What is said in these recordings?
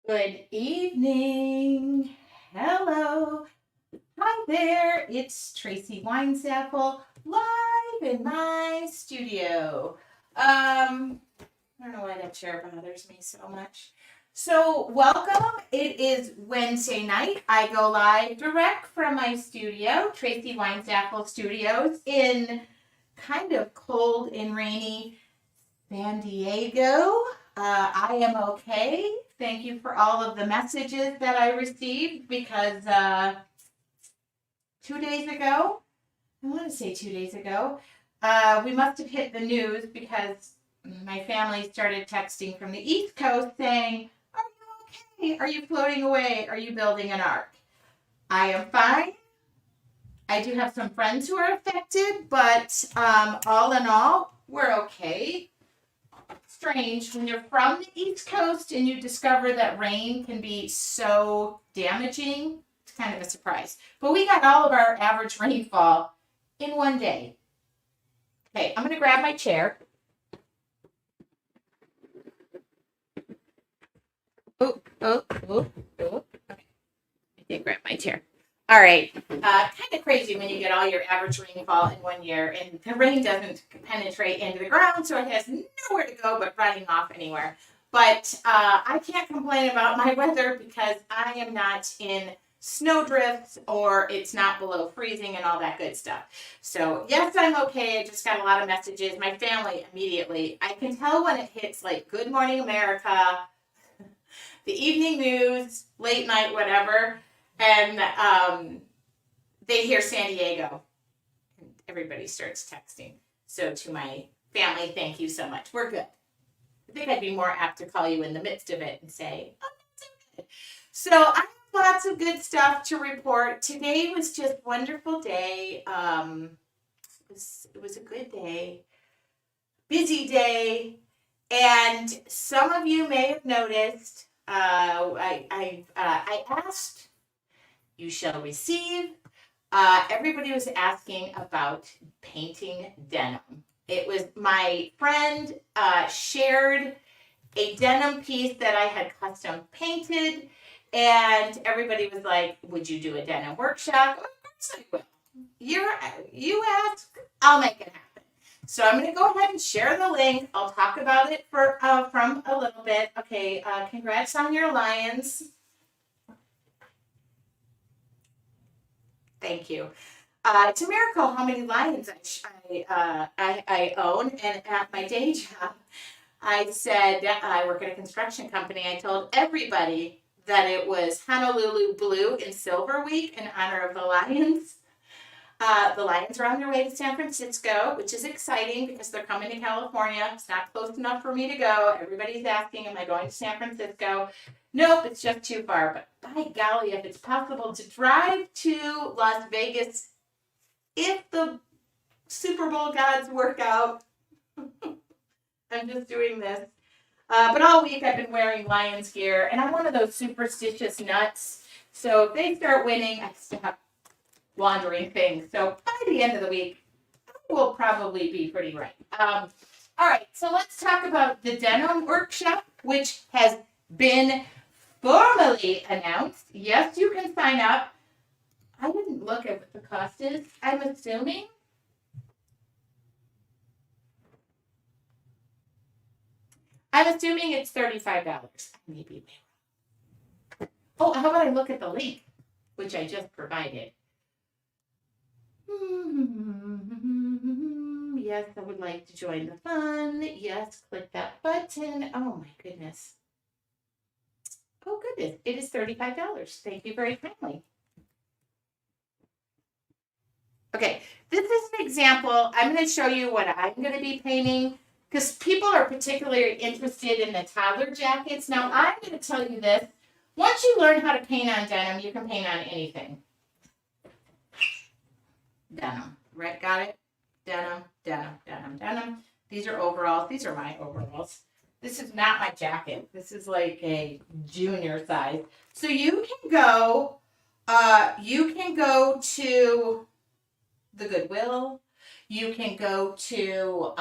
Good evening. Hello. Hi there. It's Tracy Weinsappel live in my studio. I don't know why that chair bothers me so much. So, welcome. It is Wednesday night. I go live direct from my studio, Tracy Weinsappel Studios, in kind of cold and rainy San Diego. I am okay. Thank you for all of the messages that I received because 2 days ago, I want to say 2 days ago, we must have hit the news because my family started texting from the East Coast saying, "Are you okay? Are you floating away? Are you building an ark?" I am fine. I do have some friends who are affected, but all in all, we're okay. Strange when you're from the East Coast and you discover that rain can be so damaging. It's kind of a surprise. But we got all of our average rainfall in one day. Okay, I'm going to grab my chair. Oh. Okay, I did grab my chair. All right. Kind of crazy when you get all your average rainfall in one year and the rain doesn't penetrate into the ground, so it has nowhere to go but running off anywhere. But I can't complain about my weather because I am not in snowdrifts or it's not below freezing and all that good stuff. So, yes, I'm okay. I just got a lot of messages. My family immediately, I can tell when it hits like Good Morning America, the evening news, late night, whatever, and they hear San Diego, and everybody starts texting. So to my family, thank you so much. We're good. I think I'd be more apt to call you in the midst of it and say, "Oh, that's so good." So I have lots of good stuff to report. Today was just a wonderful day. It was a good day, busy day, and some of you may have noticed. I asked, you shall receive. Everybody was asking about painting denim. It was my friend shared a denim piece that I had custom painted, and everybody was like, "Would you do a denim workshop?" Of course I will. You ask, I'll make it happen. So I'm going to go ahead and share the link. I'll talk about it from a little bit. Okay, congrats on your lions. Thank you. It's a miracle how many lions I own. And at my day job, I said I work at a construction company. I told everybody that it was Honolulu Blue and Silver Week in honor of the lions. The Lions are on their way to San Francisco, which is exciting because they're coming to California. It's not close enough for me to go. Everybody's asking, am I going to San Francisco? Nope, it's just too far. But by golly, if it's possible to drive to Las Vegas, if the Super Bowl gods work out, I'm just doing this. But all week I've been wearing Lions gear, and I'm one of those superstitious nuts. So if they start winning, I stop laundering things. So by the end of the week, we'll probably be pretty right. All right, so let's talk about the denim workshop, which has been formally announced. Yes, you can sign up. I didn't look at what the cost is. I'm assuming. It's $35. Maybe. Oh, how about I look at the link, which I just provided? Yes, I would like to join the fun. Yes, click that button. Oh my goodness. Oh goodness, it is $35. Thank you very kindly. Okay, this is an example. I'm going to show you what I'm going to be painting because people are particularly interested in the toddler jackets. Now, I'm going to tell you this. Once you learn how to paint on denim, you can paint on anything. Denim, right? Got it? Denim. These are overalls. These are my overalls. This is not my jacket. This is like a junior size. So you can go to the Goodwill. You can go to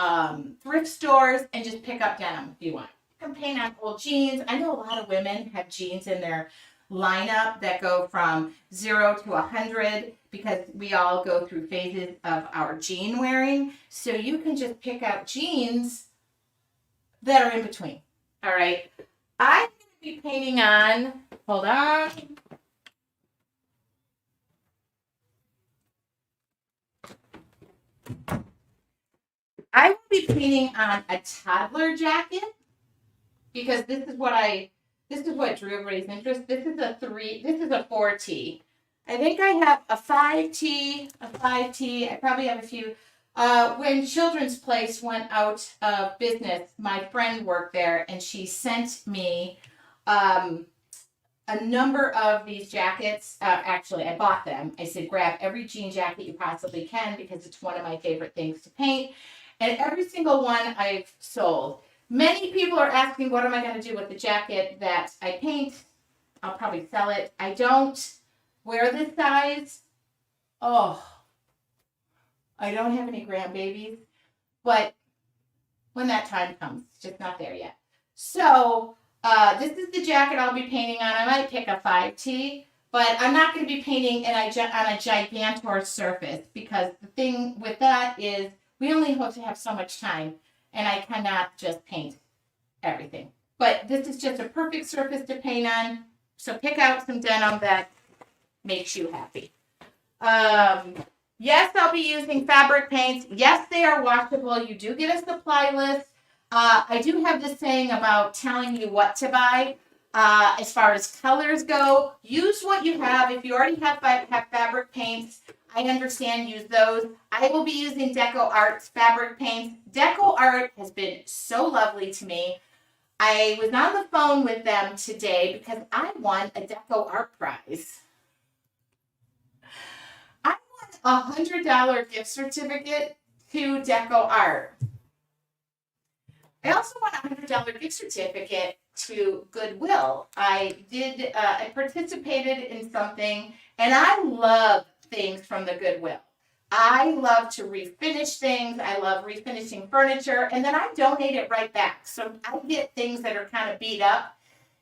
thrift stores and just pick up denim if you want. can paint on old jeans. I know a lot of women have jeans in their lineup that go from 0 to 100 because we all go through phases of our jean wearing. So you can just pick out jeans that are in between. All right. I'm going to be painting on, hold on. I will be painting on a toddler jacket because this is what drew everybody's interest. This is a 4T. I think I have a 5T, I probably have a few. When Children's Place went out of business, my friend worked there and she sent me a number of these jackets. Actually, I bought them. I said, grab every jean jacket you possibly can because it's one of my favorite things to paint. And every single one I've sold. Many people are asking, what am I going to do with the jacket that I paint? I'll probably sell it. I don't wear this size. Oh, I don't have any grandbabies. But when that time comes, it's just not there yet. So this is the jacket I'll be painting on. I might pick a 5T, but I'm not going to be painting on a Gigantor surface because the thing with that is we only have to have so much time, and I cannot just paint everything. But this is just a perfect surface to paint on, so pick out some denim that makes you happy. Yes, I'll be using fabric paints. Yes, they are washable. You do get a supply list. I do have this saying about telling you what to buy. As far as colors go, use what you have. If you already have fabric paints, I understand, use those. I will be using Deco Art's fabric paints. Deco Art has been so lovely to me. I was on the phone with them today because I won a Deco Art prize. I won a $100 gift certificate to Deco Art. I also won a $100 gift certificate to Goodwill. I participated in something, and I love things from the Goodwill. I love to refinish things. I love refinishing furniture, and then I donate it right back. So I get things that are kind of beat up,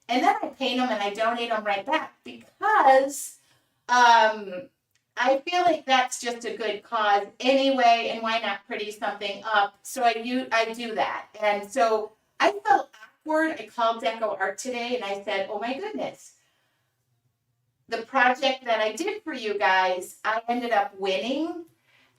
and then I paint them and I donate them right back because I feel like that's just a good cause anyway, and why not pretty something up? So I do that. And so I felt awkward. I called Deco Art today and I said, oh my goodness, the project that I did for you guys, I ended up winning.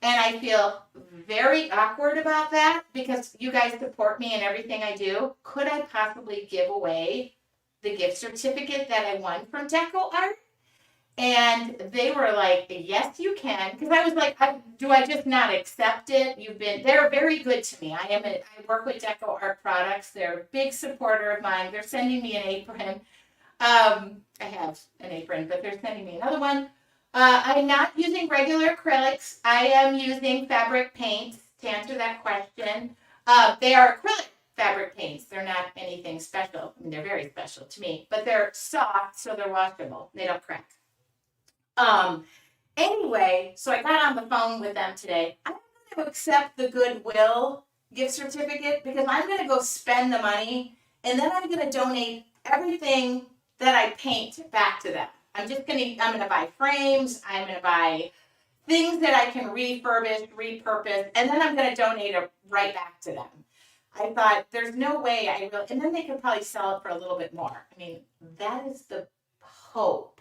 And I feel very awkward about that because you guys support me in everything I do. Could I possibly give away the gift certificate that I won from Deco Art? And they were like, yes, you can. Because I was like, do I just not accept it? They're very good to me. I work with Deco Art Products. They're a big supporter of mine. They're sending me an apron. I have an apron, but they're sending me another one. I'm not using regular acrylics. I am using fabric paints to answer that question. They are acrylic fabric paints. They're not anything special. I mean, they're very special to me, but they're soft, so they're washable. They don't crack. Anyway, so I got on the phone with them today. I'm going to accept the Goodwill gift certificate because I'm going to go spend the money and then I'm going to donate everything that I paint back to them. I'm going to buy frames. I'm going to buy things that I can refurbish, repurpose, and then I'm going to donate it right back to them. I thought there's no way and then they could probably sell it for a little bit more. I mean, that is the hope.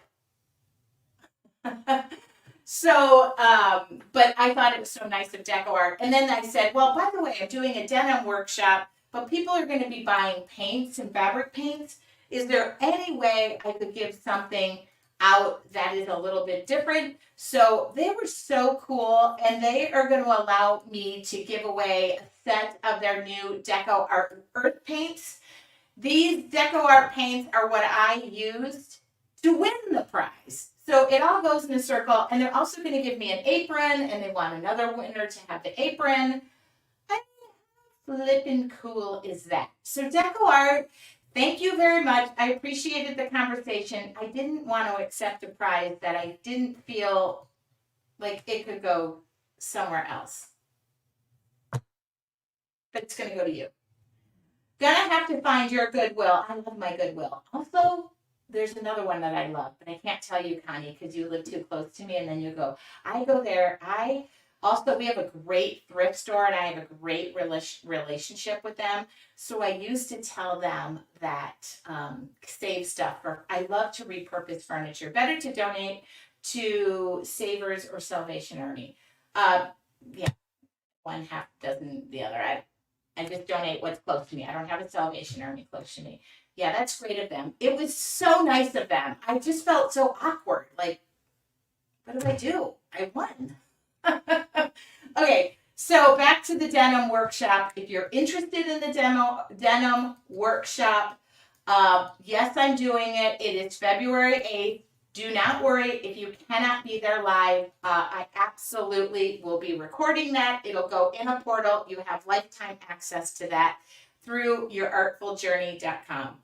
So, but I thought it was so nice of Deco Art. And then I said, well, by the way, I'm doing a denim workshop, but people are going to be buying paints and fabric paints. Is there any way I could give something out that is a little bit different? So they were so cool, and they are going to allow me to give away a set of their new Deco Art Earth paints. These Deco Art paints are what I used to win the prize. So it all goes in a circle, and they're also going to give me an apron, and they want another winner to have the apron. I mean, how flippin' cool is that? So Deco Art, thank you very much. I appreciated the conversation. I didn't want to accept a prize that I didn't feel like it could go somewhere else. But it's going to go to you. Gonna have to find your Goodwill. I love my Goodwill. Also, there's another one that I love, but I can't tell you, Connie, because you live too close to me, and then you go. I go there. We have a great thrift store, and I have a great relationship with them. So I used to tell them that save stuff. I love to repurpose furniture. Better to donate to Savers or Salvation Army. Yeah, one half dozen the other. I just donate what's close to me. I don't have a Salvation Army close to me. Yeah, that's great of them. It was so nice of them. I just felt so awkward. Like, what did I do? I won. Okay, so back to the denim workshop. If you're interested in the denim workshop, yes, I'm doing it. It is February 8th. Do not worry if you cannot be there live. I absolutely will be recording that. It'll go in a portal. You have lifetime access to that through yourartfuljourney.com.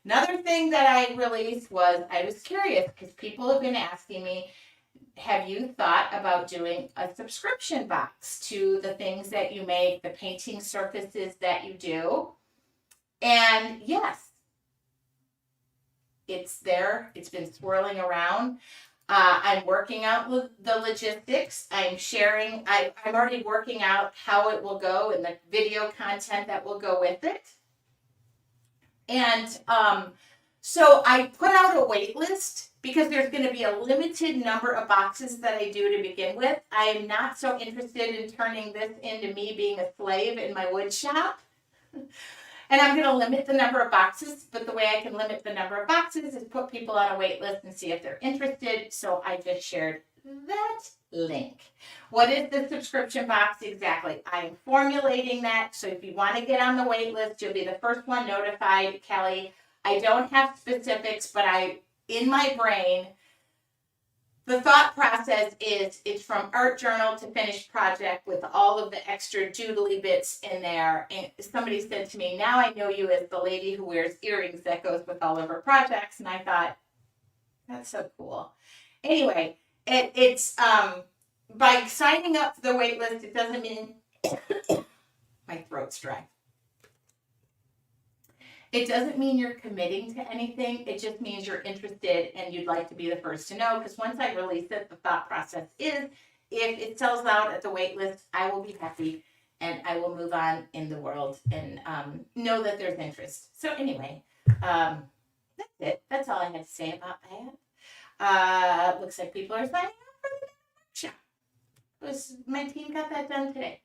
Another thing that I released was I was curious because people have been asking me, have you thought about doing a subscription box to the things that you make, the painting surfaces that you do? And yes, it's there. It's been swirling around. I'm working out the logistics. I'm already working out how it will go and the video content that will go with it. And so I put out a wait list because there's going to be a limited number of boxes that I do to begin with. I am not so interested in turning this into me being a slave in my wood shop. And I'm going to limit the number of boxes, but the way I can limit the number of boxes is put people on a wait list and see if they're interested. So I just shared that link. What is the subscription box exactly? I'm formulating that. So if you want to get on the wait list, you'll be the first one notified, Kelly. I don't have specifics, but in my brain, the thought process is it's from art journal to finished project with all of the extra doodly bits in there. And somebody said to me, now I know you as the lady who wears earrings that goes with all of her projects. And I thought, that's so cool. Anyway, it's by signing up for the wait list, it doesn't mean my throat's dry. It doesn't mean you're committing to anything. It just means you're interested and you'd like to be the first to know. Because once I release it, the thought process is if it sells out at the wait list, I will be happy and I will move on in the world and know that there's interest. So anyway, that's it. That's all I had to say about that. Looks like people are signing up for the workshop. My team got that done today.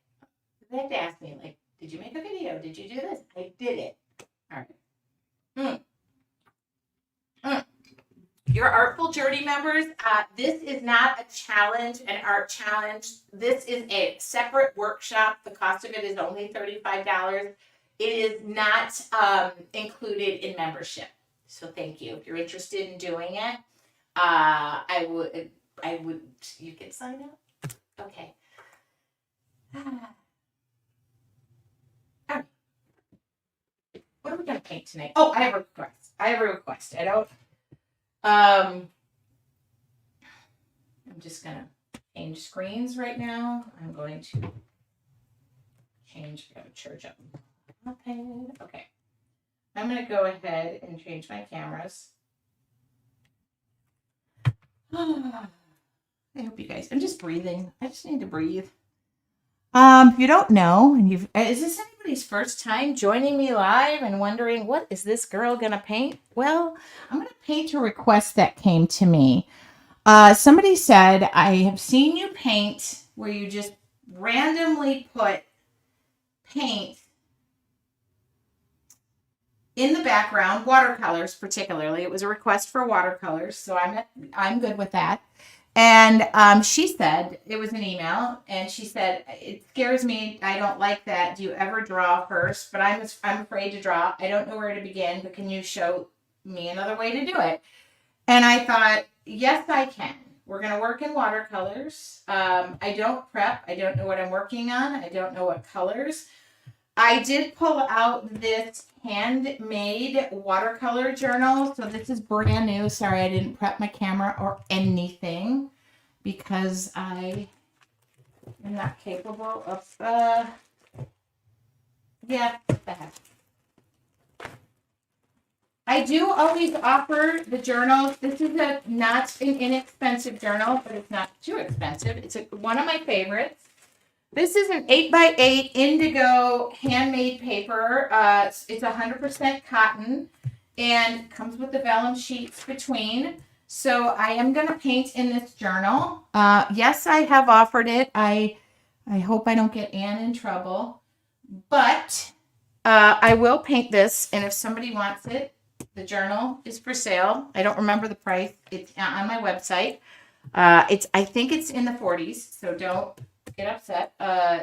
They have to ask me, like, did you make a video? Did you do this? I did it. All right. Your Artful Journey members, this is not a challenge, an art challenge. This is a separate workshop. The cost of it is only $35. It is not included in membership. So thank you. If you're interested in doing it, I would, you can sign up. Okay. What are we going to paint tonight? Oh, I have a request. I'm just going to change screens right now. I'm going to charge up. Okay. I'm going to go ahead and change my cameras. I hope you guys, I'm just breathing. I just need to breathe. If you don't know, and is this anybody's first time joining me live and wondering, what is this girl going to paint? Well, I'm going to paint a request that came to me. Somebody said, I have seen you paint where you just randomly put paint in the background, watercolors particularly. It was a request for watercolors, so I'm good with that. And she said, it was an email, and she said, it scares me. I don't like that. Do you ever draw first? But I'm afraid to draw. I don't know where to begin, but can you show me another way to do it? And I thought, yes, I can. We're going to work in watercolors. I don't prep. I don't know what I'm working on. I don't know what colors. I did pull out this handmade watercolor journal. So this is brand new. Sorry, I didn't prep my camera or anything because I am not capable of, yeah, what the heck. I do always offer the journal. This is not an inexpensive journal, but it's not too expensive. It's one of my favorites. This is an 8x8 indigo handmade paper. It's 100% cotton and comes with the vellum sheets between. So I am going to paint in this journal. Yes, I have offered it. I hope I don't get Anne in trouble. But I will paint this, and if somebody wants it, the journal is for sale. I don't remember the price. It's on my website. I think it's in the 40s, so don't get upset.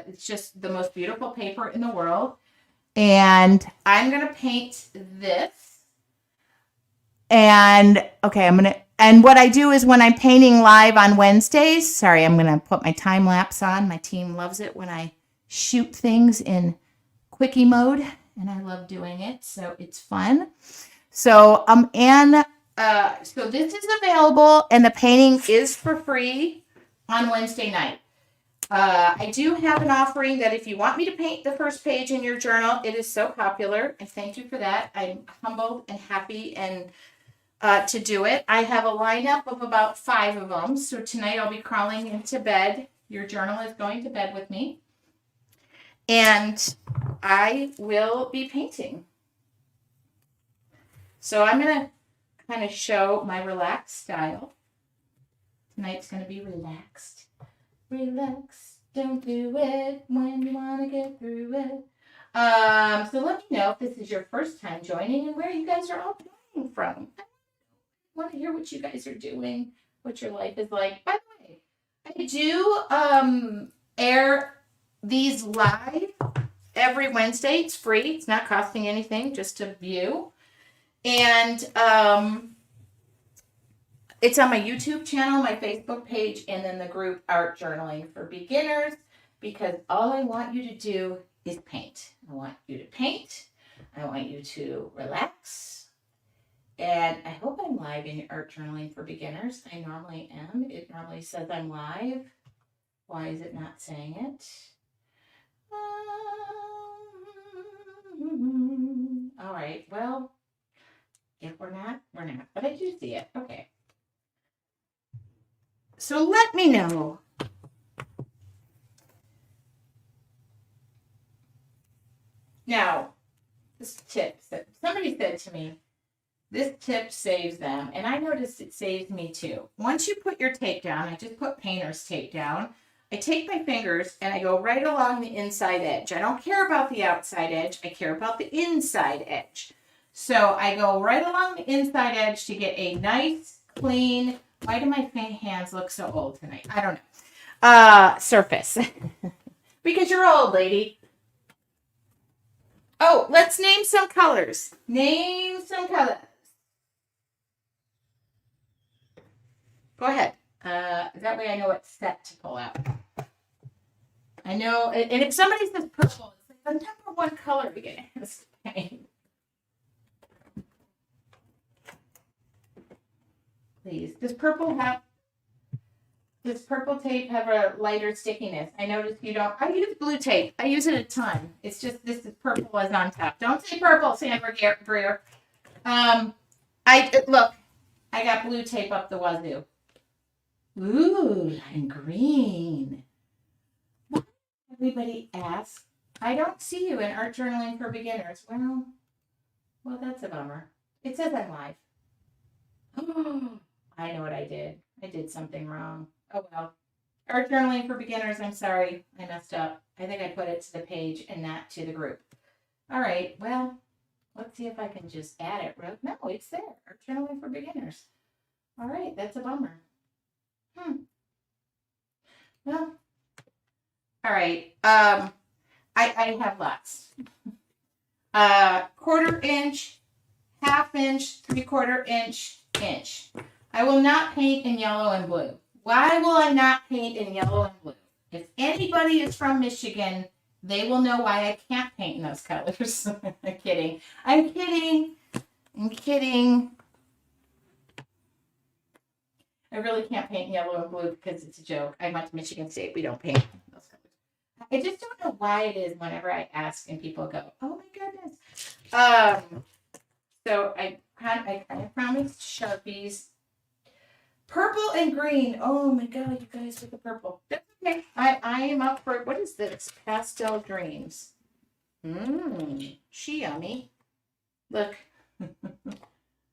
It's just the most beautiful paper in the world. And I'm going to paint this. And okay, and what I do is when I'm painting live on Wednesdays, sorry, I'm going to put my time lapse on. My team loves it when I shoot things in quickie mode, and I love doing it, so it's fun. So so this is available, and the painting is for free on Wednesday night. I do have an offering that if you want me to paint the first page in your journal, it is so popular, and thank you for that. I'm humbled and happy and to do it. I have a lineup of about 5 of them, so tonight I'll be crawling into bed. Your journal is going to bed with me, and I will be painting. So I'm going to kind of show my relaxed style. Tonight's going to be relaxed. Relax, don't do it when you want to get through it. So let me know if this is your first time joining and where you guys are all joining from. I want to hear what you guys are doing, what your life is like. By the way, I do air these live every Wednesday. It's free. It's not costing anything, just to view. And it's on my YouTube channel, my Facebook page, and then the group Art Journaling for Beginners, because all I want you to do is paint. I want you to paint. I want you to relax. And I hope I'm live in Art Journaling for Beginners. I normally am. It normally says I'm live. Why is it not saying it? All right, well, if we're not, we're not. But I do see it. Okay. So let me know. Now, this tip, somebody said to me, this tip saves them. And I noticed it saves me too. Once you put your tape down, I just put painter's tape down. I take my fingers and I go right along the inside edge. I don't care about the outside edge. I care about the inside edge. So I go right along the inside edge to get a nice, clean, why do my hands look so old tonight? I don't know. Surface. Because you're old, lady. Oh, let's name some colors. Name some colors. Go ahead. That way I know what set to pull out. I know, and if somebody says purple, it's like the number one color to get in this paint. Please. Does purple tape have a lighter stickiness? I noticed you don't. I use blue tape. I use it a ton. It's just this is purple is on top. Don't say purple, Sandra Greer. Look, I got blue tape up the wazoo. Ooh, lime green. Why did everybody ask? I don't see you in Art Journaling for Beginners. Well, that's a bummer. It says I'm live. Oh, I know what I did. I did something wrong. Oh, well. Art Journaling for Beginners, I'm sorry. I messed up. I think I put it to the page and not to the group. All right, well, let's see if I can just add it. No, it's there. Art Journaling for Beginners. All right, that's a bummer. Well, all right. I have lots. 1/4 inch, 1/2 inch, 3/4 inch, inch. I will not paint in yellow and blue. Why will I not paint in yellow and blue? If anybody is from Michigan, they will know why I can't paint in those colors. I'm kidding. I'm kidding. I'm kidding. I really can't paint in yellow and blue because it's a joke. I went to Michigan State. We don't paint those colors. I just don't know why it is whenever I ask and people go, oh my goodness. So I kind of promised Sharpies. Purple and green. Oh my god, you guys with the purple. That's okay. I am up for, what is this? Pastel greens. She yummy. Look.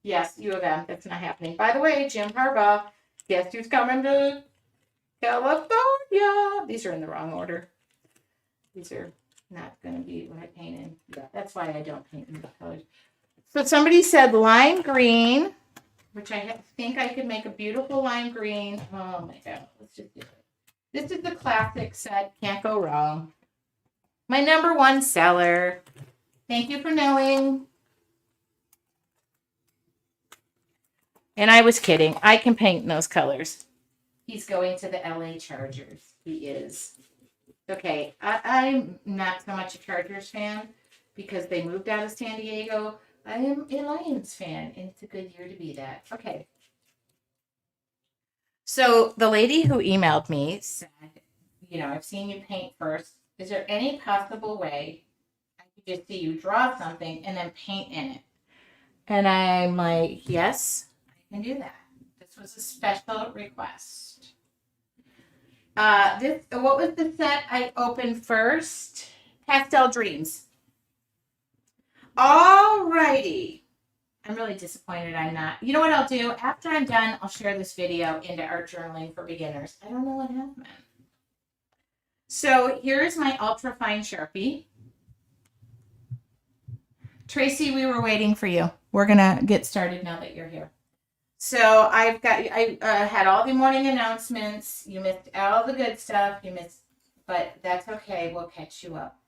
Yes, U of M. That's not happening. By the way, Jim Harbaugh, guess who's coming to California? These are in the wrong order. These are not going to be what I paint in. Yeah, that's why I don't paint in the colors. So somebody said lime green, which I think I could make a beautiful lime green. Oh my god, let's just do it. This is the classic set. Can't go wrong. My number one seller. Thank you for knowing. And I was kidding. I can paint in those colors. He's going to the LA Chargers. He is. Okay, I'm not so much a Chargers fan because they moved out of San Diego. I am a Lions fan, and it's a good year to be that. Okay. So the lady who emailed me said, I've seen you paint first. Is there any possible way I could just see you draw something and then paint in it? And I'm like, yes, I can do that. This was a special request. What was the set I opened first? Pastel Dreams. All righty. I'm really disappointed I'm not. You know what I'll do? After I'm done, I'll share this video into Art Journaling for Beginners. I don't know what happened. So here's my ultra fine Sharpie. Tracy, we were waiting for you. We're going to get started now that you're here. So I had all the morning announcements. You missed all the good stuff. But that's okay. We'll catch you up,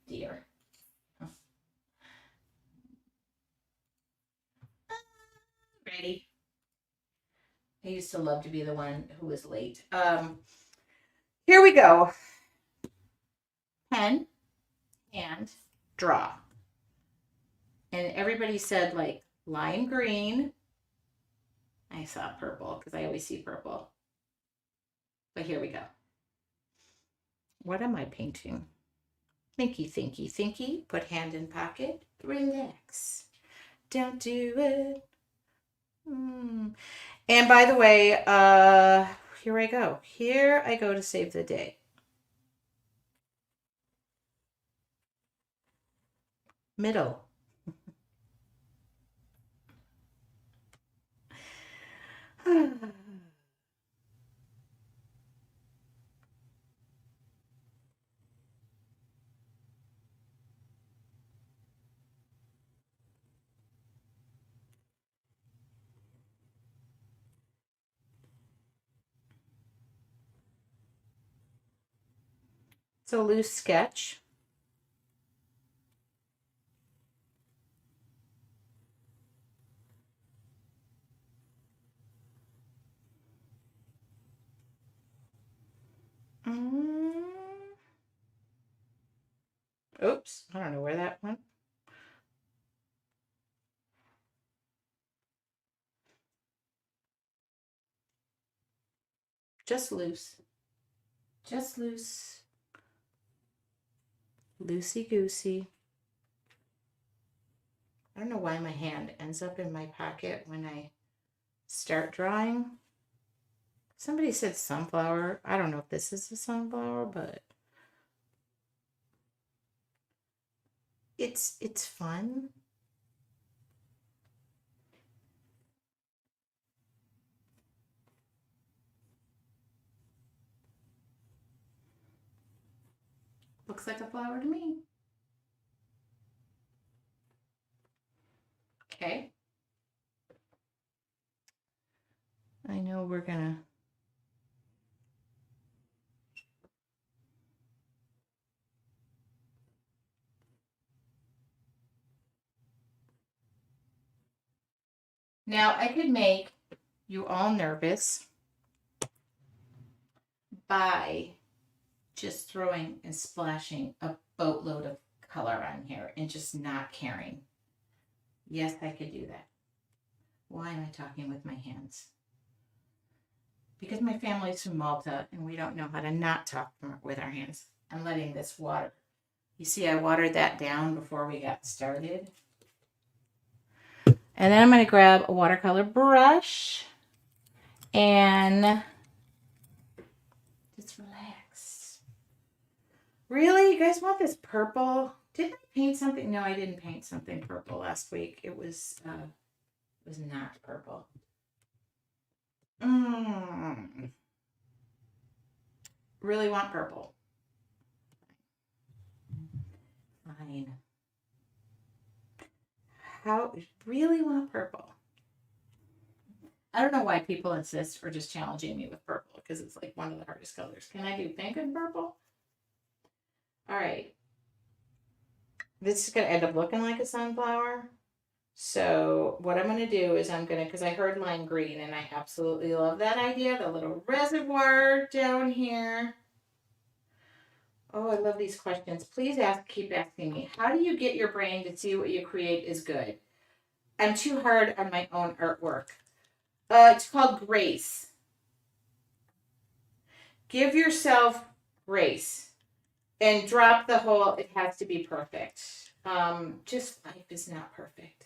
dear. Ready? I used to love to be the one who was late. Here we go. Pen and draw. And everybody said like lime green. I saw purple because I always see purple. But here we go. What am I painting? Thinky, thinky, thinky. Put hand in pocket. Relax. Don't do it. And by the way, here I go. Here I go to save the day. Middle. It's a loose sketch. Oops, I don't know where that went. Just loose. Just loose. Loosey-goosey. I don't know why my hand ends up in my pocket when I start drawing. Somebody said sunflower. I don't know if this is a sunflower, but it's fun. Looks like a flower to me. Okay. I know we're gonna now I could make you all nervous by just throwing and splashing a boatload of color on here and just not caring. Yes, I could do that. Why am I talking with my hands? Because my family's from Malta and we don't know how to not talk with our hands. I'm letting this water. You see, I watered that down before we got started. And then I'm going to grab a watercolor brush and just relax. Really? You guys want this purple? Didn't I paint something? No, I didn't paint something purple last week. It was not purple. Really want purple. Fine. How really want purple? I don't know why people insist or just challenging me with purple because it's like one of the hardest colors. Can I do pink and purple? All right. This is going to end up looking like a sunflower. So what I'm going to do is I'm going to, because I heard lime green and I absolutely love that idea. The little reservoir down here. Oh, I love these questions. Please keep asking me. How do you get your brain to see what you create is good? I'm too hard on my own artwork. It's called grace. Give yourself grace and drop the whole, it has to be perfect. Just life is not perfect.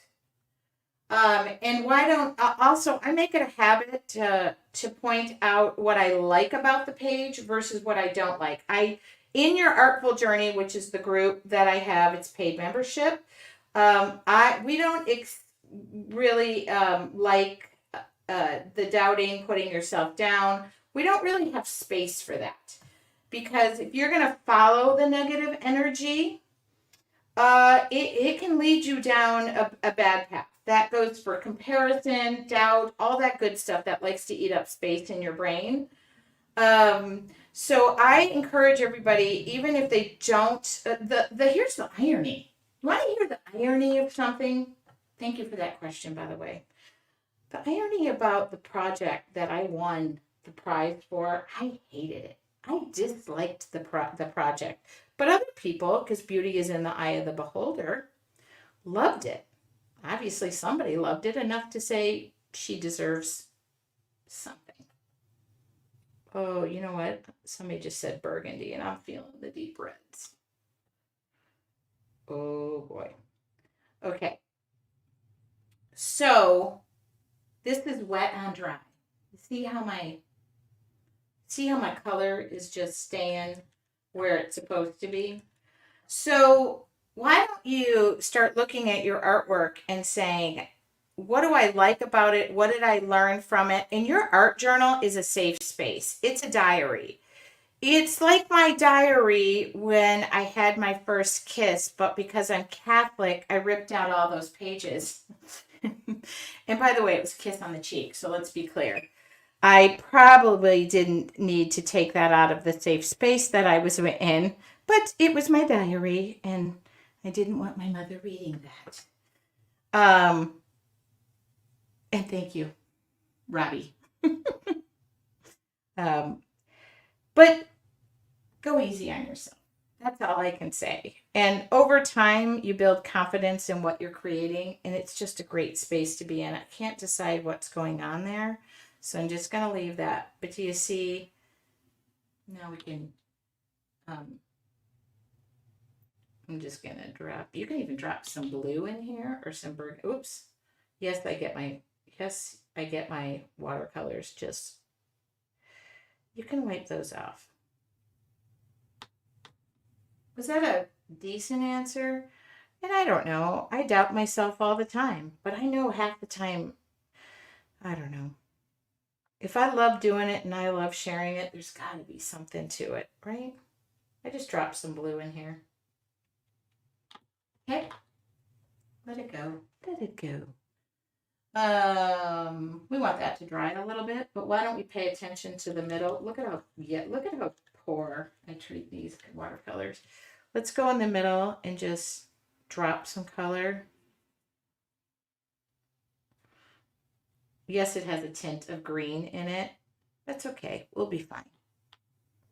And why don't, also, I make it a habit to point out what I like about the page versus what I don't like. In your Artful Journey, which is the group that I have, it's paid membership. We don't really like the doubting, putting yourself down. We don't really have space for that because if you're going to follow the negative energy, it can lead you down a bad path. That goes for comparison, doubt, all that good stuff that likes to eat up space in your brain. So I encourage everybody, even if they don't, here's the irony. You want to hear the irony of something? Thank you for that question, by the way. The irony about the project that I won the prize for, I hated it. I disliked the project. But other people, because beauty is in the eye of the beholder, loved it. Obviously, somebody loved it enough to say she deserves something. Oh, you know what? Somebody just said burgundy, and I'm feeling the deep reds. Oh, boy. Okay. So, this is wet on dry. See how my color is just staying where it's supposed to be? So, why don't you start looking at your artwork and saying, what do I like about it? What did I learn from it? And your art journal is a safe space. It's a diary. It's like my diary when I had my first kiss, but because I'm Catholic, I ripped out all those pages. And by the way, it was a kiss on the cheek, so let's be clear. I probably didn't need to take that out of the safe space that I was in, but it was my diary, and I didn't want my mother reading that. And thank you, Robbie. But go easy on yourself. That's all I can say. And over time, you build confidence in what you're creating, and it's just a great space to be in. I can't decide what's going on there, so I'm just going to leave that. But do you see? Now we can, I'm just going to drop, you can even drop some blue in here or some oops. Yes, I get my watercolors. Just, you can wipe those off. Was that a decent answer? And I don't know. I doubt myself all the time, but I know half the time, I don't know. If I love doing it and I love sharing it, there's got to be something to it, right? I just dropped some blue in here. Okay. Let it go. Let it go. We want that to dry a little bit, but why don't we pay attention to the middle? Look at how poor I treat these watercolors. Let's go in the middle and just drop some color. Yes, it has a tint of green in it. That's okay. We'll be fine.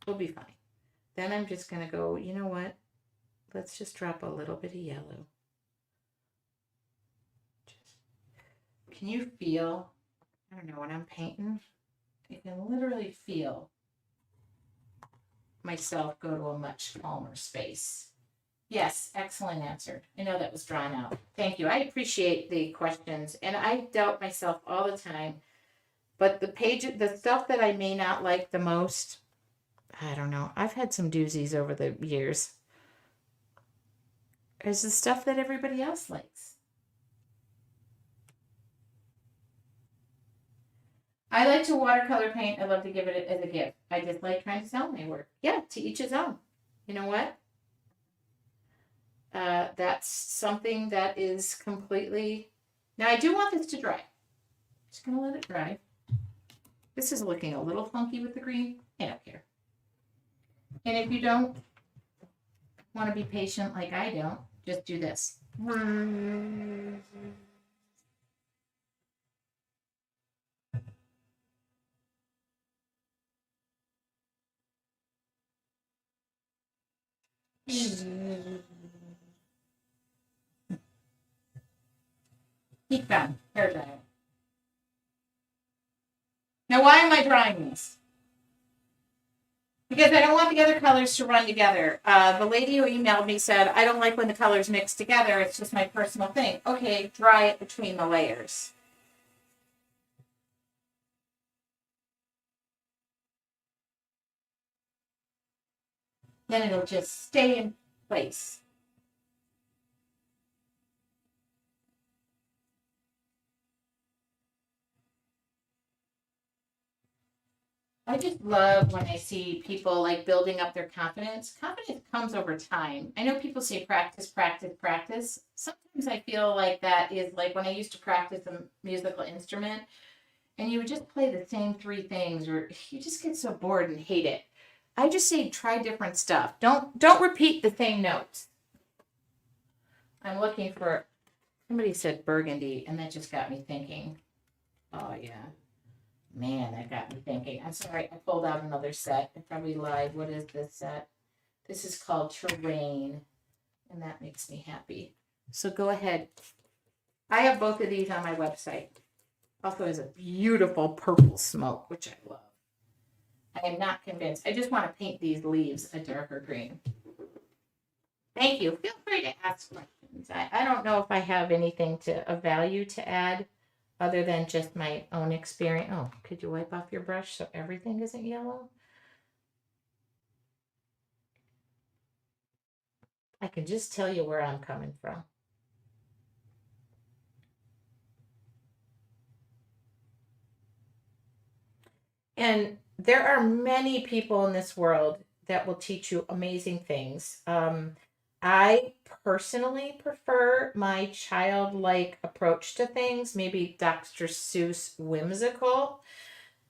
We'll be fine. Then I'm just going to go, you know what? Let's just drop a little bit of yellow. Can you feel, I don't know, when I'm painting, I can literally feel myself go to a much calmer space. Yes, excellent answer. I know that was drawn out. Thank you. I appreciate the questions, and I doubt myself all the time. But the stuff that I may not like the most, I don't know. I've had some doozies over the years. Is the stuff that everybody else likes. I like to watercolor paint. I love to give it as a gift. I just like trying to sell my work. Yeah, to each his own. You know what? That's something that is completely. Now I do want this to dry. Just gonna let it dry. This is looking a little funky with the green. I don't care. And if you don't want to be patient like I don't, just do this. Keep going. Hair dryer. Now, why am I drying this? Because I don't want the other colors to run together. The lady who emailed me said, I don't like when the colors mix together. It's just my personal thing. Okay, dry it between the layers. Then it'll just stay in place. I just love when I see people like building up their confidence. Confidence comes over time. I know people say practice, practice, practice. Sometimes I feel like that is like when I used to practice a musical instrument and you would just play the same three things or you just get so bored and hate it. I just say try different stuff. Don't repeat the same notes. I'm looking for somebody said burgundy and that just got me thinking. Oh yeah. Man, that got me thinking. I'm sorry, I pulled out another set. I probably lied. What is this set? This is called Terrain, and that makes me happy. So go ahead. I have both of these on my website. Also has a beautiful purple smoke, which I love. I am not convinced. I just want to paint these leaves a darker green. Thank you. Feel free to ask questions. I don't know if I have anything of value to add other than just my own experience. Oh, could you wipe off your brush so everything isn't yellow? I can just tell you where I'm coming from. And there are many people in this world that will teach you amazing things. I personally prefer my childlike approach to things, maybe Dr. Seuss whimsical.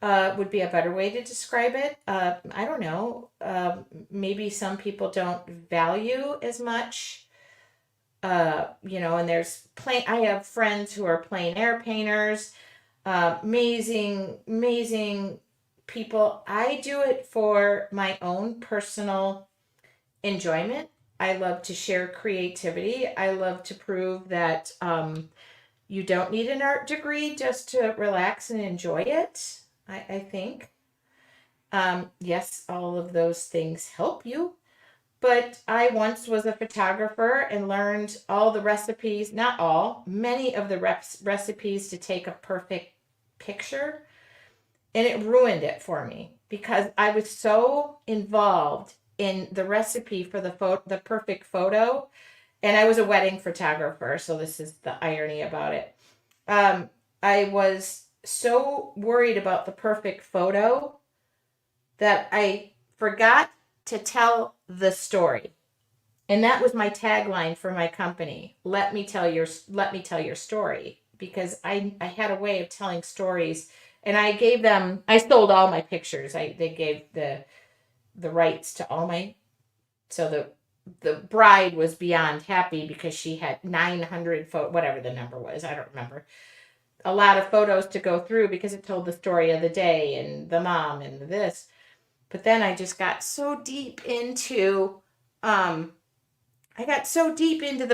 Would be a better way to describe it. I don't know. Maybe some people don't value as much. And there's plain. I have friends who are plein air painters. Amazing, amazing people. I do it for my own personal enjoyment. I love to share creativity. I love to prove that you don't need an art degree just to relax and enjoy it. I think. Yes, all of those things help you. But I once was a photographer and learned all the recipes, not all, many of the recipes to take a perfect picture. And it ruined it for me because I was so involved in the recipe for the perfect photo. And I was a wedding photographer, so this is the irony about it. I was so worried about the perfect photo that I forgot to tell the story. And that was my tagline for my company. Let me tell your story because I had a way of telling stories and I sold all my pictures. They gave the rights to all my so the bride was beyond happy because she had 900 whatever the number was, I don't remember, a lot of photos to go through because it told the story of the day and the mom and this. But then I just got so deep into the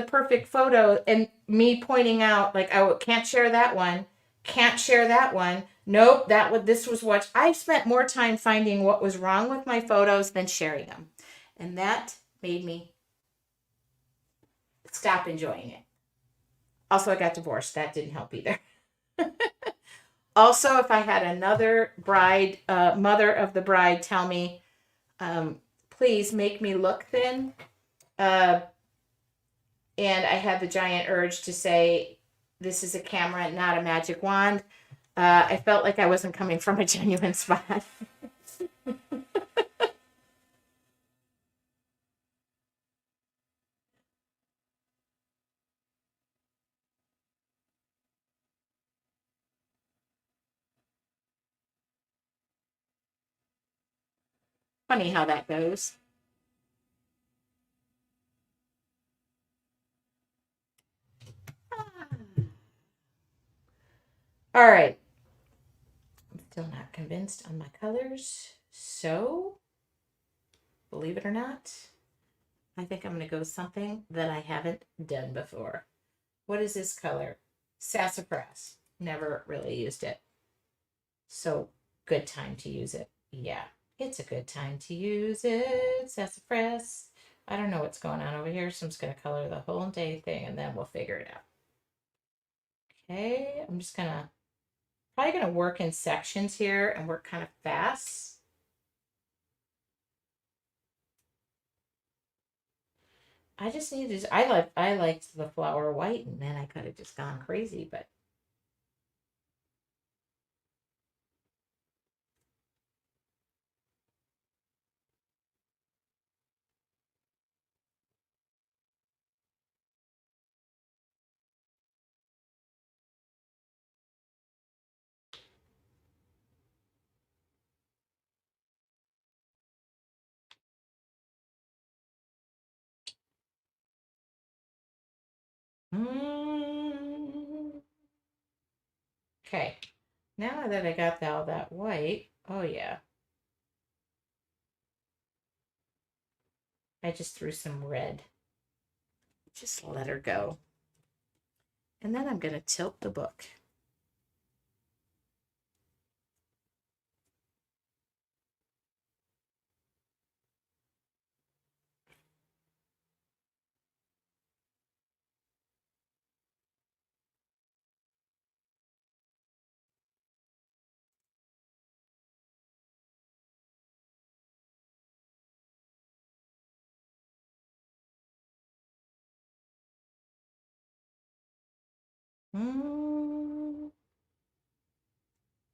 perfect photo and me pointing out like I can't share that one, can't share that one. Nope, this was what I spent more time finding what was wrong with my photos than sharing them. And that made me stop enjoying it. Also, I got divorced. That didn't help either. Also, if I had another bride, mother of the bride, tell me, please make me look thin, and I had the giant urge to say, this is a camera, not a magic wand. I felt like I wasn't coming from a genuine spot. Funny how that goes. All right. I'm still not convinced on my colors. So, believe it or not, I think I'm going to go with something that I haven't done before. What is this color? Sassafras. Never really used it. So, good time to use it. Yeah, it's a good time to use it. Sassafras. I don't know what's going on over here, so I'm just going to color the whole day thing and then we'll figure it out. Okay, I'm just probably going to work in sections here and work kind of fast. I just needed, I liked the flower white, and then I could have just gone crazy, but okay. Now that I got all that white, oh yeah, I just threw some red. Just let her go. And then I'm going to tilt the book.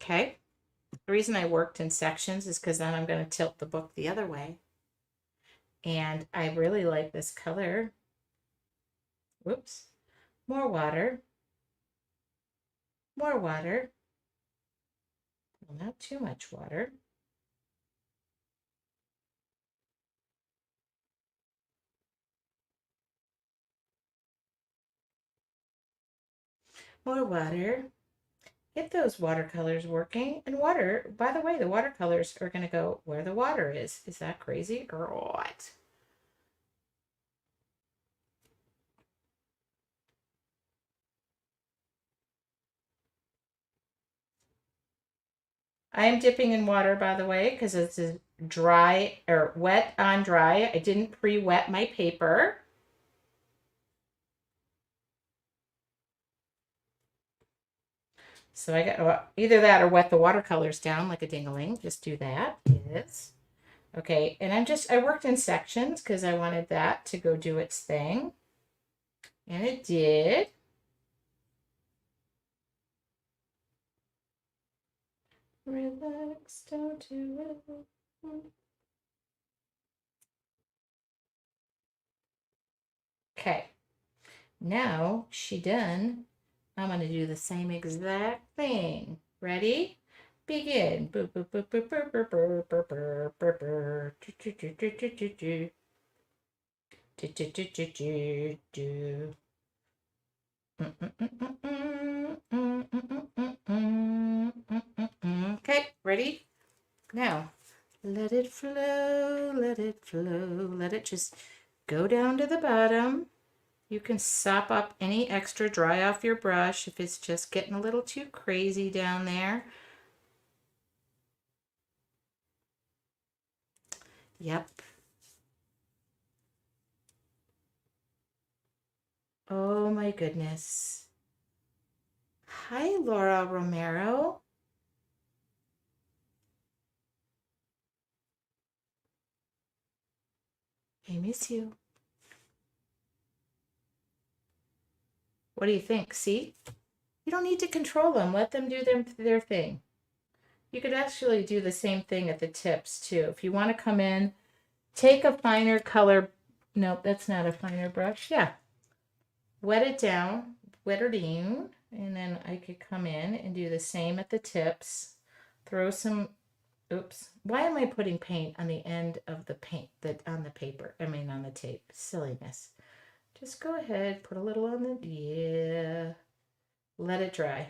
Okay. The reason I worked in sections is because then I'm going to tilt the book the other way. And I really like this color. Whoops. More water. More water. Well, not too much water. More water. Get those watercolors working. And water, by the way, the watercolors are going to go where the water is. Is that crazy or what? I am dipping in water, by the way, because it's a dry or wet on dry. I didn't pre-wet my paper. So I got either that or wet the watercolors down like a ding-a-ling. Just do that. Yes. Okay, and I worked in sections because I wanted that to go do its thing. And it did. Relax, don't do it. Okay, now she done. I'm going to do the same exact thing. Ready? Begin. Okay, ready? Now, let it flow, let it flow, let it just go down to the bottom. You can sop up any extra dry off your brush if it's just getting a little too crazy down there. Yep. my goodness. Hi, Laura Romero. I miss you. What do you think? See? You don't need to control them. Let them do their thing. You could actually do the same thing at the tips too. If you want to come in, take a finer color. Nope, that's not a finer brush. Yeah. Wet it down, and then I could come in and do the same at the tips. Throw some, oops. Why am I putting paint on the end of the paint on the paper? I mean on the tape. Silliness. Just go ahead, put a little on the, yeah. Let it dry.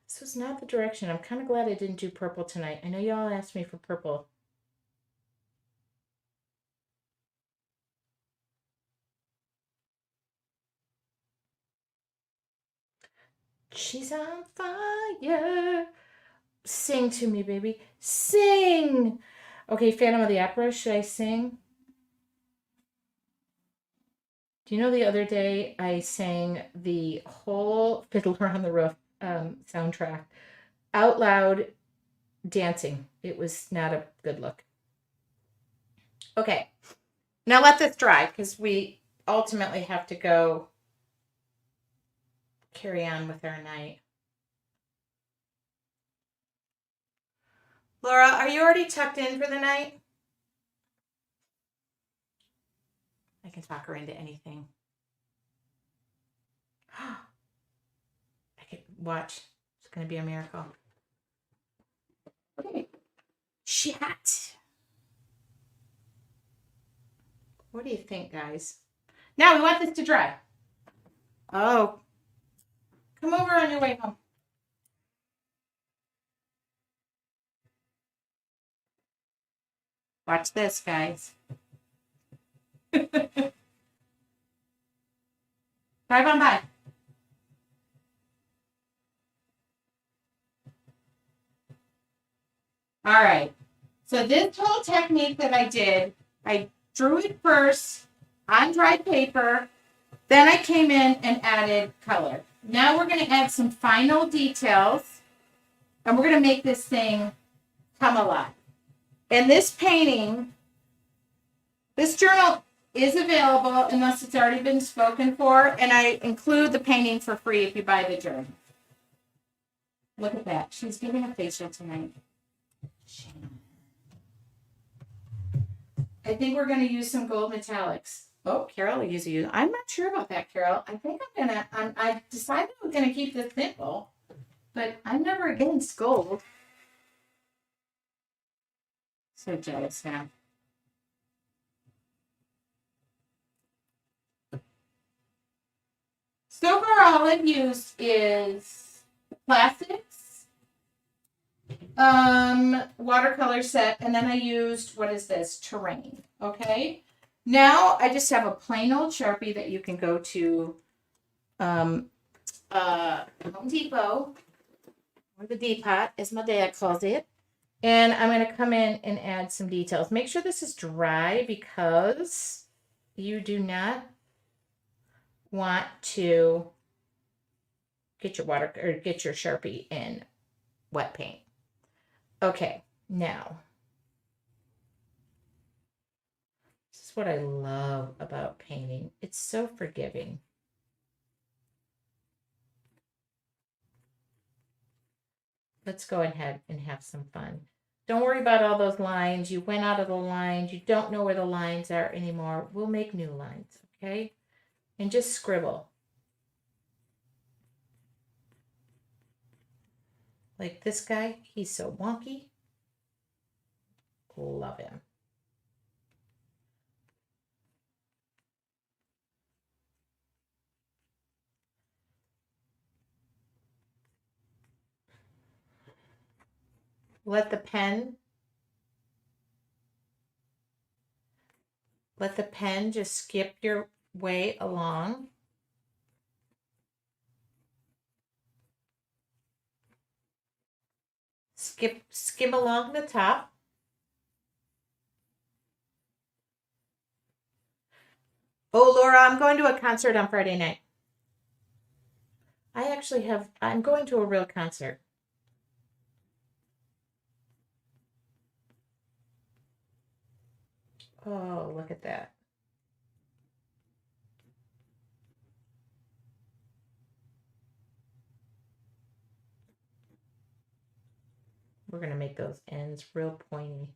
This was not the direction. I'm kind of glad I didn't do purple tonight. I know y'all asked me for purple. She's on fire. Sing to me, baby. Sing. Okay, Phantom of the Opera, should I sing? Do you know the other day I sang the whole Fiddler on the Roof soundtrack out loud dancing? It was not a good look. Okay, now let this dry because we ultimately have to go carry on with our night. Laura, are you already tucked in for the night? I can talk her into anything. I could watch. It's going to be a miracle. Okay. Chat. What do you think, guys? Now we want this to dry. Oh. Come over on your way home. Watch this, guys. Drive on by. All right. So this whole technique that I did, I drew it first on dry paper. Then I came in and added color. Now we're going to add some final details. And we're going to make this thing come alive. And this painting, this journal is available unless it's already been spoken for. And I include the painting for free if you buy the journal. Look at that. She's giving a facial tonight. I think we're going to use some gold metallics. Oh, Carol will use you. I'm not sure about that, Carol. I think I decided I'm going to keep this simple, but I'm never against gold. So jealous now. So far, all I've used is classics, watercolor set, and then I used, what is this? Terrain. Okay. Now I just have a plain old Sharpie that you can go to Home Depot, or the Depot, as my dad calls it. And I'm going to come in and add some details. Make sure this is dry because you do not want to get your water or get your Sharpie in wet paint. Okay, now this is what I love about painting. It's so forgiving. Let's go ahead and have some fun. Don't worry about all those lines. You went out of the lines. You don't know where the lines are anymore. We'll make new lines, okay? And just scribble. Like this guy, he's so wonky. Love him. Let the pen just skip your way along. Skim along the top. Oh, Laura, I'm going to a concert on Friday night. I'm going to a real concert. Oh, look at that. We're going to make those ends real pointy.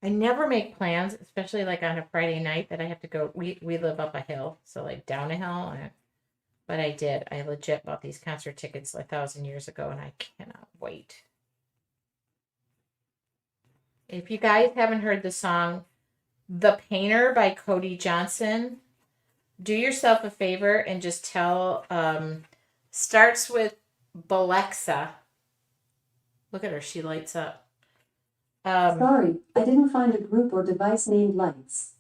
I never make plans, especially like on a Friday night that I have to go. We live up a hill, so like down a hill. But I did. I legit bought these concert tickets 1,000 years ago, and I cannot wait. If you guys haven't heard the song "The Painter" by Cody Johnson, do yourself a favor and just tell. Starts with Balexa. Look at her; she lights up. Sorry, I didn't find a group or device named Lights.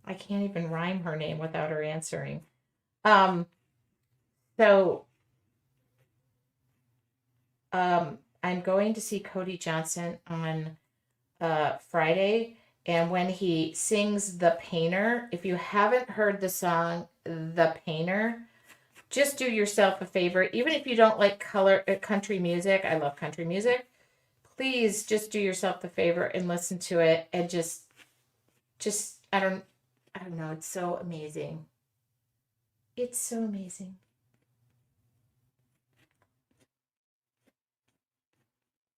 I can't even rhyme her name without her answering. So I'm going to see Cody Johnson on Friday, and when he sings "The Painter," if you haven't heard the song "The Painter," just do yourself a favor. Even if you don't like country music, I love country music. Please just do yourself the favor and listen to it, and just I don't know. It's so amazing. It's so amazing.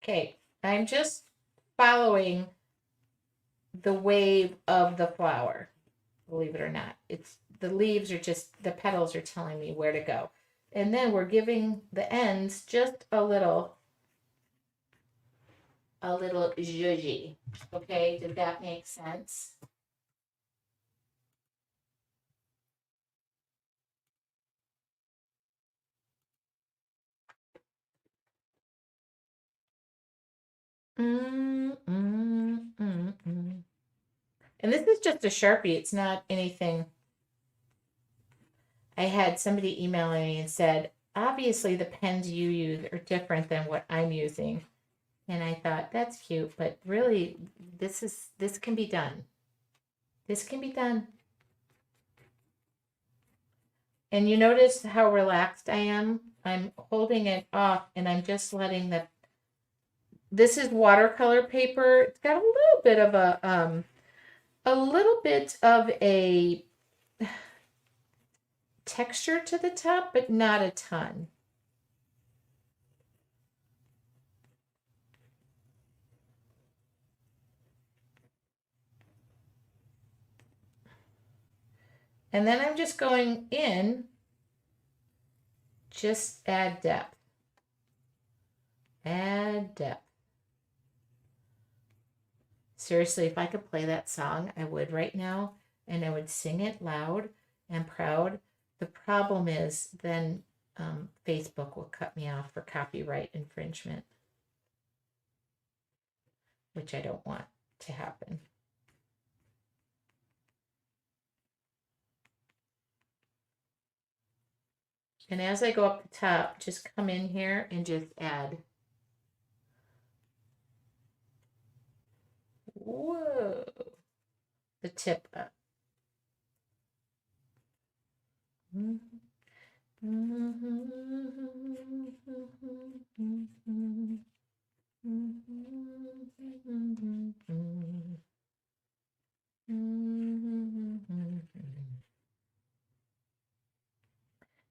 Okay, I'm just following the wave of the flower. Believe it or not, it's the leaves are just the petals are telling me where to go, and then we're giving the ends just a little zhuzhy. Okay, did that make sense? Mm, mm, mm, mm. And this is just a Sharpie. It's not anything. I had somebody emailing me and said, obviously the pens you use are different than what I'm using. And I thought, that's cute, but really this can be done. This can be done. And you notice how relaxed I am? I'm holding it off and I'm just letting this is watercolor paper. It's got a little bit of a texture to the top, but not a ton. And then I'm just going in, just add depth. Add depth. Seriously, if I could play that song, I would right now, and I would sing it loud and proud. The problem is then Facebook will cut me off for copyright infringement, which I don't want to happen. And as I go up the top, just come in here and just add. Whoa. The tip up.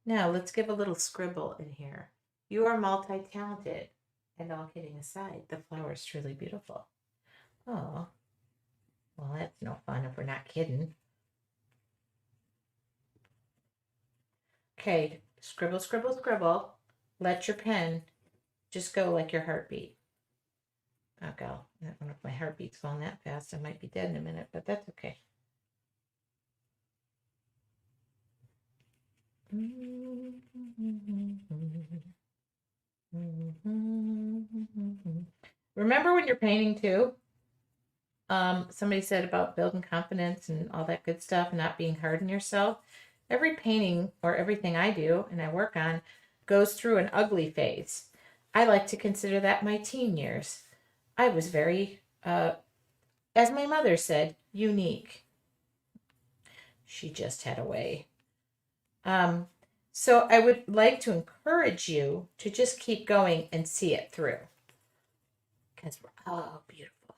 Now let's give a little scribble in here. You are multi-talented. And all kidding aside, the flower is truly beautiful. Oh, well, that's no fun if we're not kidding. Okay, scribble, scribble, scribble. Let your pen just go like your heartbeat. Oh, God, I don't know if my heartbeat's going that fast. I might be dead in a minute, but that's okay. remember when you're painting too, somebody said about building confidence and all that good stuff and not being hard on yourself. Every painting or everything I do and I work on goes through an ugly phase. I like to consider that my teen years. I was very, as my mother said, unique. She just had a way. So I would like to encourage you to just keep going and see it through. Because we're all beautiful.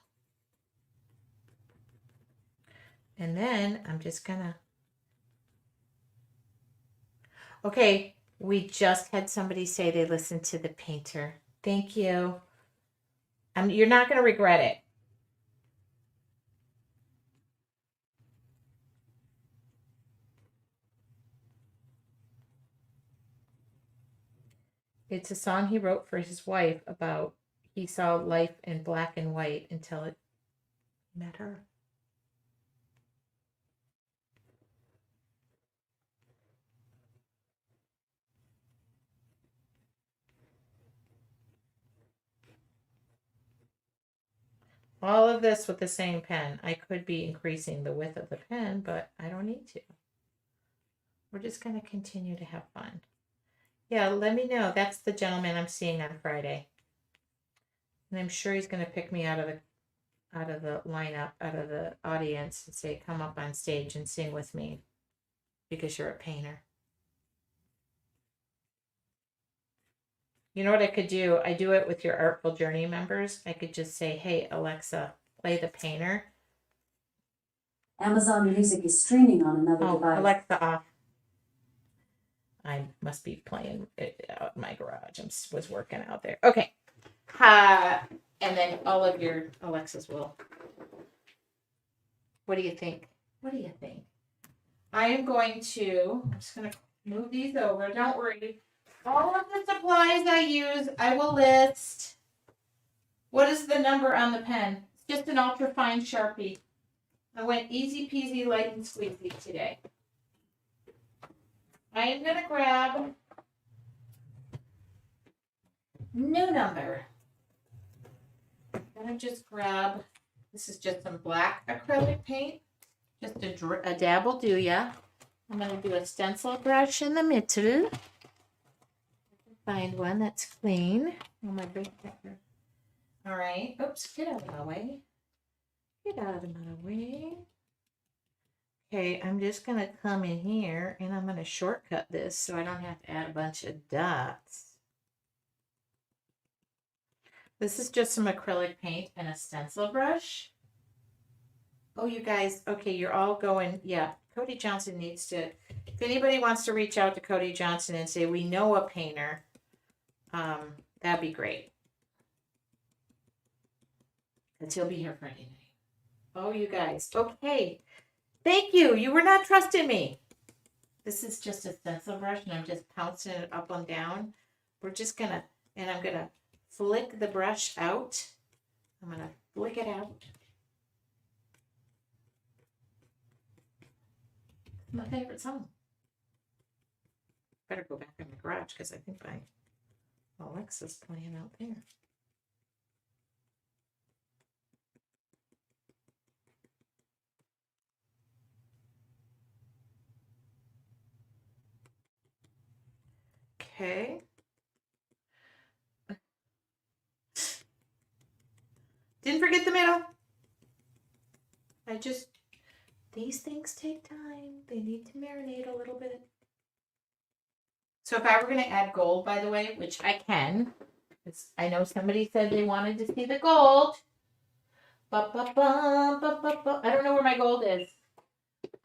And then I'm just gonna. Okay, we just had somebody say they listened to the painter. Thank you. You're not gonna regret it. It's a song he wrote for his wife about he saw life in black and white until it met her. All of this with the same pen. I could be increasing the width of the pen, but I don't need to. We're just going to continue to have fun. Yeah, let me know. That's the gentleman I'm seeing on Friday. And I'm sure he's going to pick me out of the lineup, out of the audience and say, come up on stage and sing with me because you're a painter. You know what I could do? I do it with your Artful Journey members. I could just say, hey, Alexa, play the painter. Amazon Music is streaming on another device. Alexa off. I must be playing it out in my garage. Was working out there. Okay. And then all of your Alexas will. What do you think? What do you think? I'm just going to move these over. Don't worry. All of the supplies I use, I will list. What is the number on the pen? It's just an ultra fine Sharpie. I went easy peasy, light and squeezy today. I am going to grab new number. I'm going to just grab, this is just some black acrylic paint. Just a dab will do ya. I'm going to do a stencil brush in the middle. Find one that's clean. Oh, my big picture. All right. Oops, get out of my way. Get out of my way. Okay, I'm just going to come in here and I'm going to shortcut this so I don't have to add a bunch of dots. This is just some acrylic paint and a stencil brush. Oh, you guys, okay, you're all going, yeah, Cody Johnson needs to, if anybody wants to reach out to Cody Johnson and say, we know a painter, that'd be great. Because he'll be here Friday night. Oh, you guys, okay. Thank you. You were not trusting me. This is just a stencil brush and I'm just pouncing it up and down. We're just going to, and I'm going to flick the brush out. I'm going to flick it out. My favorite song. Better go back in the garage because I think my Alexa's playing out there. Okay. Didn't forget the middle. These things take time. They need to marinate a little bit. So if I were going to add gold, by the way, which I can, because I know somebody said they wanted to see the gold. I don't know where my gold is.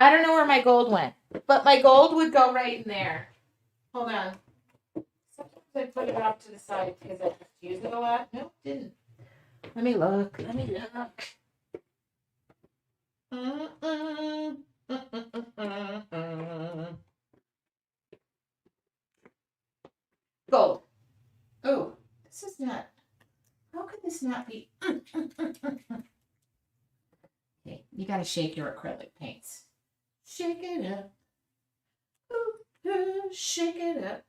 I don't know where my gold went. But my gold would go right in there. Hold on. Sometimes I put it off to the side because I just use it a lot. No, didn't. Let me look. Gold. Oh, this is not. How could this not be? Okay, you got to shake your acrylic paints. Shake it up. Shake it up.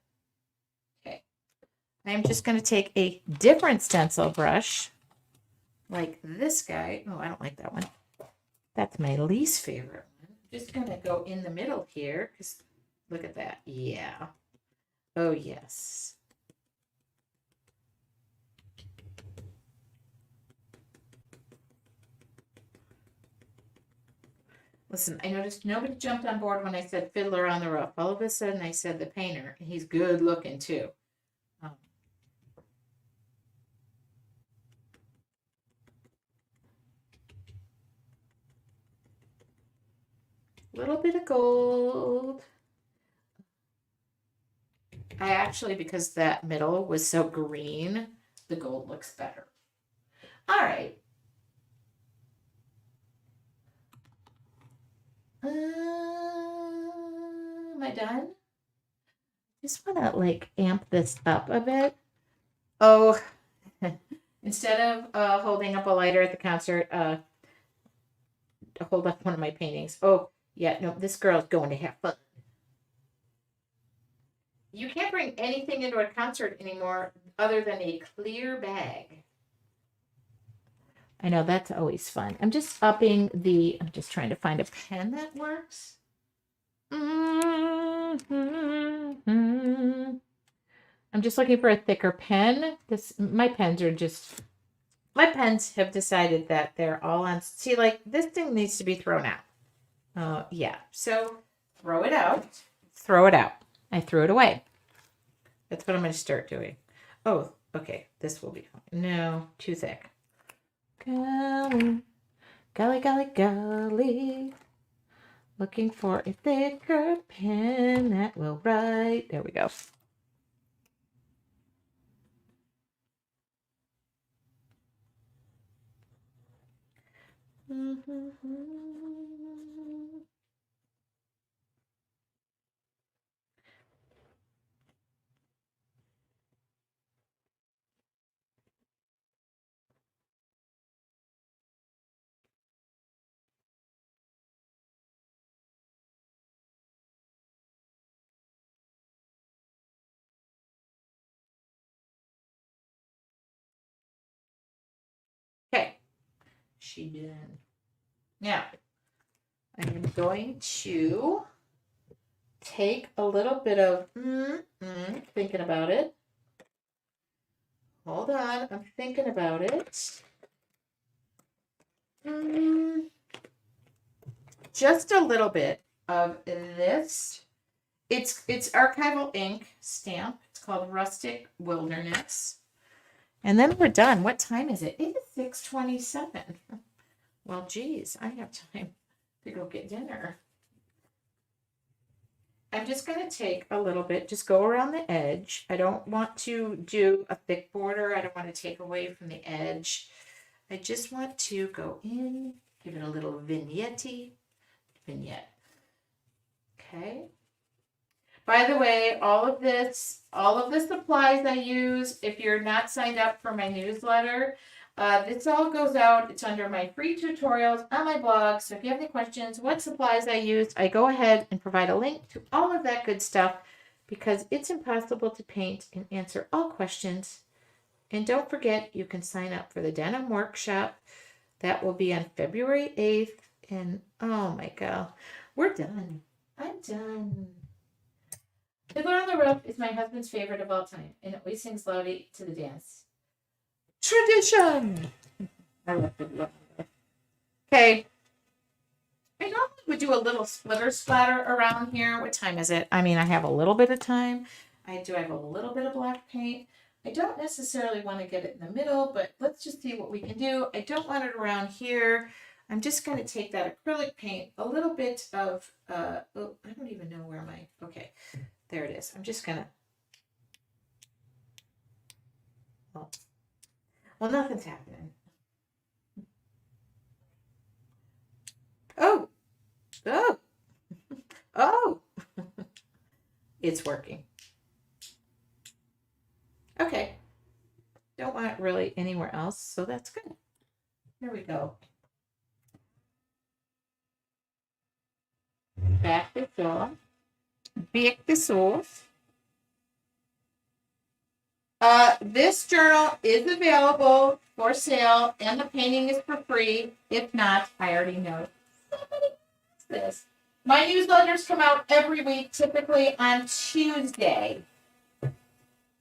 Okay. I'm just going to take a different stencil brush. like this guy. Oh, I don't like that one. That's my least favorite one. I'm just going to go in the middle here because look at that. Yeah. Oh, yes. Listen, I noticed nobody jumped on board when I said fiddler on the roof. All of a sudden, I said the painter, and he's good looking too. Little bit of gold. I actually, because that middle was so green, the gold looks better. All right. Am I done? Just want to like amp this up a bit. Oh, instead of holding up a lighter at the concert, hold up one of my paintings. Oh, yeah, no, this girl's going to have fun. You can't bring anything into a concert anymore other than a clear bag. I know that's always fun. I'm just upping I'm just trying to find a pen that works. I'm just looking for a thicker pen. My pens have decided that they're all on. See, like this thing needs to be thrown out. Yeah. So throw it out. Throw it out. I threw it away. That's what I'm going to start doing. Oh, okay. This will be fine. No, too thick. Golly, golly, golly, golly. Looking for a thicker pen that will write. There we go. Okay, she done. Now, I'm going to take a little bit of thinking about it. Hold on, I'm thinking about it. Just a little bit of this. It's archival ink stamp. It's called Rustic Wilderness. And then we're done. What time is it? It is 6:27. Well, geez, I have time to go get dinner. I'm just going to take a little bit, just go around the edge. I don't want to do a thick border. I don't want to take away from the edge. I just want to go in, give it a little vignette. Okay. By the way, all of the supplies I use, if you're not signed up for my newsletter, this all goes out. It's under my free tutorials on my blog. So if you have any questions, what supplies I use, I go ahead and provide a link to all of that good stuff because it's impossible to paint and answer all questions. And don't forget, you can sign up for the denim workshop. That will be on February 8th. And oh my God, we're done. I'm done. Fiddler on the Roof is my husband's favorite of all time, and it always sings loudly to the dance. Tradition! I love Fiddler on the Roof. Okay. I normally would do a little splitter splatter around here. What time is it? I mean, I have a little bit of time. I have a little bit of black paint. I don't necessarily want to get it in the middle, but let's just see what we can do. I don't want it around here. I'm just going to take that acrylic paint, a little bit of, I don't even know where okay. There it is. I'm just going to, well, nothing's happening. Oh, it's working. Okay. Don't want it really anywhere else, so that's good. Here we go. Back this off. Bake this off. This journal is available for sale, and the painting is for free. If not, I already know this. My newsletters come out every week, typically on Tuesday.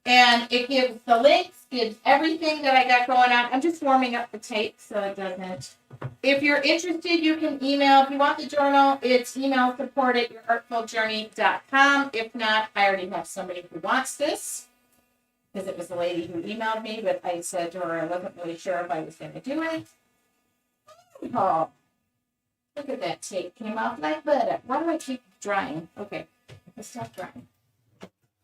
And it gives the links, gives everything that I got going on. I'm just warming up the tape so it doesn't. If you're interested, you can email. If you want the journal, it's email support@yourartfuljourney.com. If not, I already have somebody who wants this, because it was the lady who emailed me, but I said to her I wasn't really sure if I was going to do it. Oh, look at that tape. Came off like butter. Why do I keep drying? Okay, let's stop drying.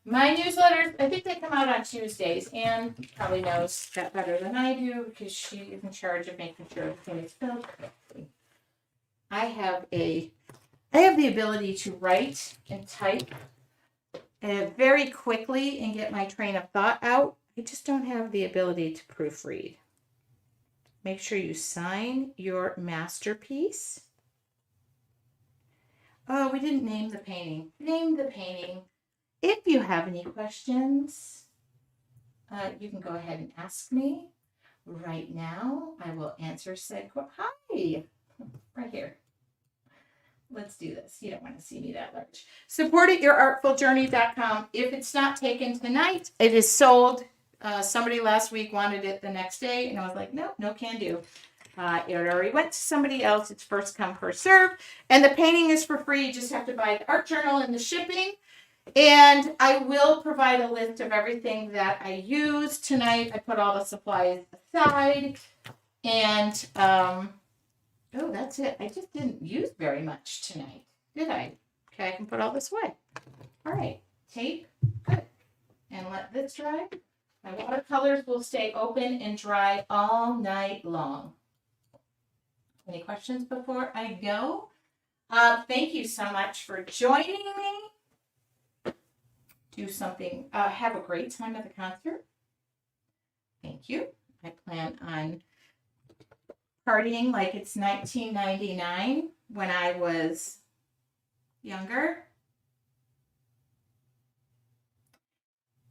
My newsletters, I think they come out on Tuesdays. Anne probably knows that better than I do because she is in charge of making sure everything is spelled correctly. I have the ability to write and type very quickly and get my train of thought out. I just don't have the ability to proofread. Make sure you sign your masterpiece. Oh, we didn't name the painting. Name the painting. If you have any questions, you can go ahead and ask me. Right now, I will answer said question. Hi, right here. Let's do this. You don't want to see me that large. Support@yourartfuljourney.com. If it's not taken tonight, it is sold. Somebody last week wanted it the next day, and I was like, no can do. It already went to somebody else. It's first come, first served. And the painting is for free. You just have to buy the art journal and the shipping. And I will provide a list of everything that I used tonight. I put all the supplies aside. And, oh, that's it. I just didn't use very much tonight, did I? Okay, I can put all this away. All right, tape, good. And let this dry. My watercolors will stay open and dry all night long. Any questions before I go? Thank you so much for joining me. Do something, have a great time at the concert. Thank you. I plan on partying like it's 1999 when I was younger.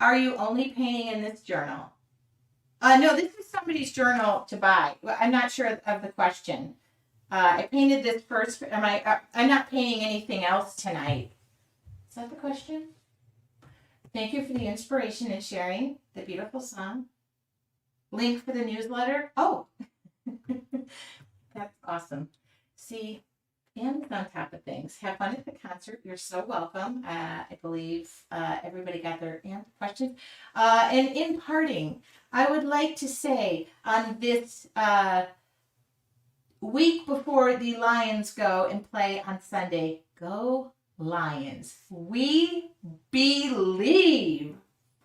Are you only painting in this journal? No, this is somebody's journal to buy. Well, I'm not sure of the question. I painted this first. I'm not painting anything else tonight. Is that the question? Thank you for the inspiration and sharing the beautiful song. Link for the newsletter. Oh, that's awesome. See, Anne's on top of things. Have fun at the concert. You're so welcome. I believe everybody got their questions. And in parting, I would like to say on this week before the Lions go and play on Sunday, go Lions. We believe.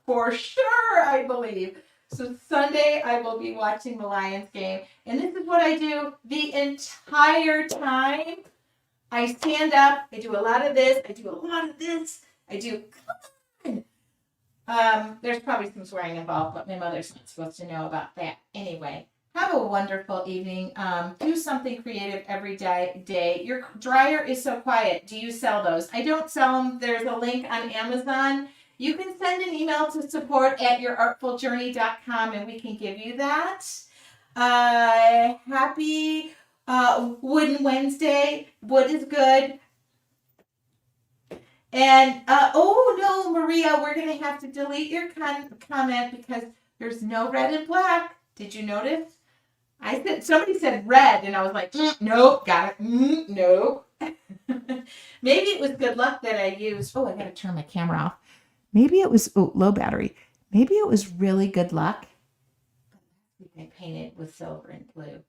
For sure, I believe. So Sunday, I will be watching the Lions game. And this is what I do the entire time. I stand up. I do a lot of this. I do a lot of this. I do, come on. There's probably some swearing involved, but my mother's not supposed to know about that. Anyway, have a wonderful evening. Do something creative every day. Your dryer is so quiet. Do you sell those? I don't sell them. There's a link on Amazon. You can send an email to support@yourartfuljourney.com and we can give you that. Happy Wooden Wednesday. Wood is good. And, oh no, Maria, we're going to have to delete your comment because there's no red and black. Did you notice? Somebody said red and I was like, nope, got it. Nope. Maybe it was good luck that I used. Oh, I got to turn my camera off. Maybe it was low battery. Maybe it was really good luck. I painted with silver and blue.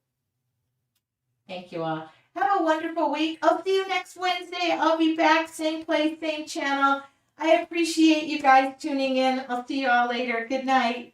Thank you all. Have a wonderful week. I'll see you next Wednesday. I'll be back, same place, same channel. I appreciate you guys tuning in. I'll see you all later. Good night.